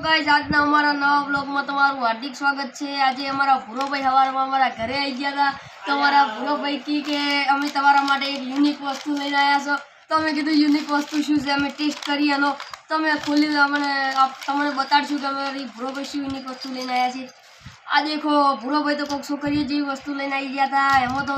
Guys आज हमारा नवा ब्लॉग में तुम्हारू हार्दिक स्वागत है। आज हमारा भूरो भाई हवारमा हमारा घरे आई गया था तो हमारा भूरो भाई की के अमे तमारा माटे एक यूनिक वस्तु लईने आया छो तो अमे कीधुं यूनिक वस्तु शुं छे अमे टेस्ट करीए एनो तो अमे खोली तमने बताडशुं के अमारी भूरो भाई शुं यूनिक वस्तु लईने आया छे। आ देखो भूरो भाई तो कोक छोकरीओ जेवी वस्तु लईने आई गया था एमां तो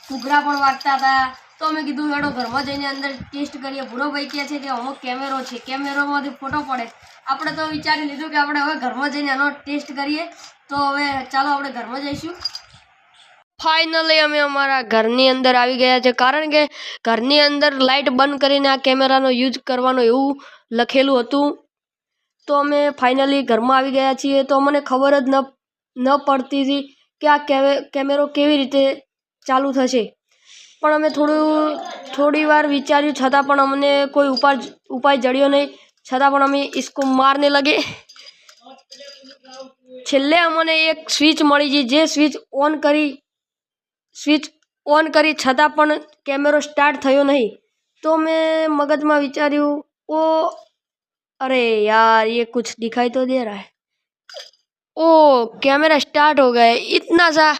घूघरा पण वागता था तो अमे कीधुं हेडो घरमां जईने अंदर टेस्ट करीए। भूरो भाई कहे छे के अमुक केमेरो छे केमेरामांथी फोटो पड़े आपणे तो विचारी लीधुं के आपणे हवे घरमां जईने आनो टेस्ट करीए तो हवे चालो आपणे घरमां जईशुं। फाइनली अमे अमारा घरनी अंदर आवी गया छे कारण के घरनी अंदर लाइट बंद करीने आ केमेरानो यूज करवानो एवुं लखेલું હતું तो अमे फाइनली घरमां आवी गया छीए तो अमने खबर ज न पड़ती थी कि आ केमेरो केवी रीते चालू थशे पण अमे थोड़ी वार विचार्युं छतां पण अमने कोई उपाय जड्यो नहीं छतां पण अमे इसको मारने लगे। छेल्ले अमने एक स्विच मळी गई जे स्विच ऑन करी छतां पण केमेरो स्टार्ट थयो नहीं तो मैं मगजमां विचार्युं ओ अरे यार ये कुछ दिखाई तो दे रहा है। ओ कैमरा स्टार्ट हो गए इतना सा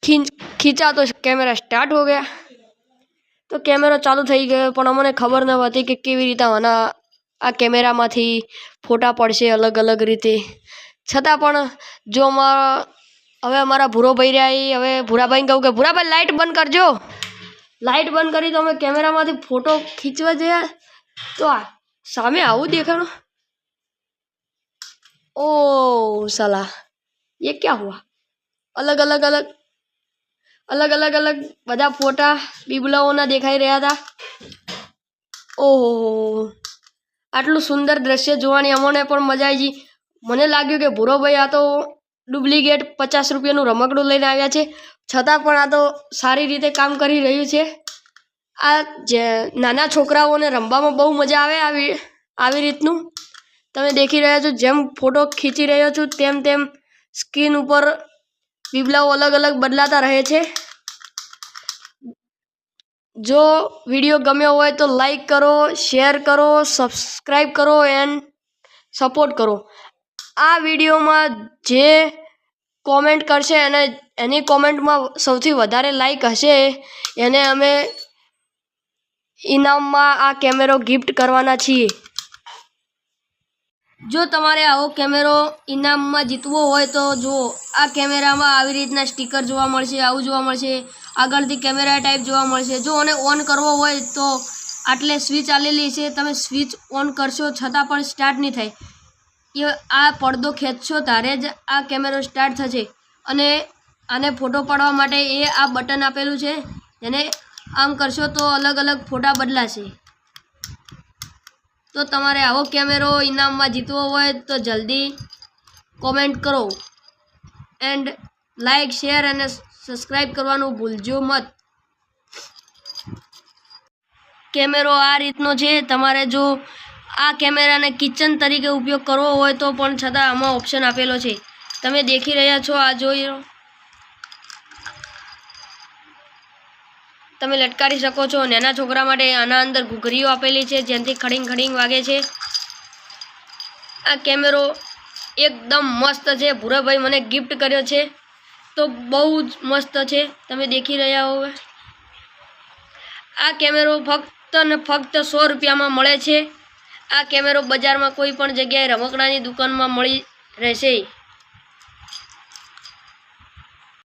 खींचा तो कैमरा स्टार्ट हो गया तो कैमरा चालू थई गयो पण अमने खबर न हती कि केवी रीते आना आ केमेरामांथी फोटा पड़शे अलग अलग रीते छतां पण जो हवे अमारा भूरो भाई रह्या हवे भूरा भाई कहूं के भूरा भाई लाइट बंद करजो। लाइट बंद करी तो अमे केमेरामांथी फोटो खींचवा जया तो सामे आवुं देखाणुं। ओ साला ये क्या हुआ अलग अलग बधा फोटा बीबलाओना देखाई रह्या था। ओहो आटलू सुंदर दृश्य जोवानी अमने पण मजा आई गई। मने लाग्युं के भूरो भाई आ तो डुप्लिकेट 50 रुपयानुं रमकडું लईने आव्या छे छतां पण आ तो सारी रीते काम करी रह्युं छे। आ नाना छोकराओने रमवामां बहु मजा आवे आवी रीतनुं तमे देखी रह्या छो। जेम फोटो खींची रह्यो छुं तेम तेम स्क्रीन उपर बीबलाओ अलग अलग बदलाता रहे छे। जो वीडियो गम्यो होय तो लाइक करो शेर करो सब्सक्राइब करो एंड सपोर्ट करो। आ वीडियो में जे कॉमेंट करशे एनी कॉमेंट में सौथी वधारे लाइक हशे एने अमे इनाम में आ केमेरो गिफ्ट करवाना छीए। जो तमारे आवो केमेरो इनाम में जीतवो होय तो जो आ केमेरा में आवी रीतना स्टीकर जोवा मळशे आवुं जोवा मळशे आगळथी केमेरा टाइप जोवा मळशे। जो आने ऑन करवो होय तो आटले स्विच आलेली छे तमे स्विच ऑन करशो छतां पण स्टार्ट नहीं थाय ये आ પડદો ખેંચશો तारे ज आ केमेरो स्टार्ट थशे अने आने फोटो पाडवा माटे ए आ बटन आपेलुं छे जेने आम करशो तो अलग अलग फोटा बदलाशे। तो तमारे आवो केमेरो इनाम में जीतवो होय तो जल्दी कॉमेंट करो and like share and subscribe करवानुं भूलजो मत। केमेरो आ रीतनो छे तमारे जो आ केमेरा ने किचन तरीके उपयोग करवो होय तो पण छतां आमां ऑप्शन आपेलो छे तमे देखी रह्या छो। आ जोई तमे लटकारी शको छो। नाना छोकरा माटे आना अंदर घूघरीओ आपेली छे जेनाथी खड़ींग खड़ींग वागे छे। आ केमेरो एकदम मस्त छे भूरा भाई मने गिफ्ट कर्यो छे तो बहु ज मस्त छे तमे देखी रह्या हो। आ केमेरो फक्त ने फक्त 100 रुपया में मळे छे। आ केमेरो बजार में कोई पण जग्याए रमकडानी दुकान में मळी रहेशे।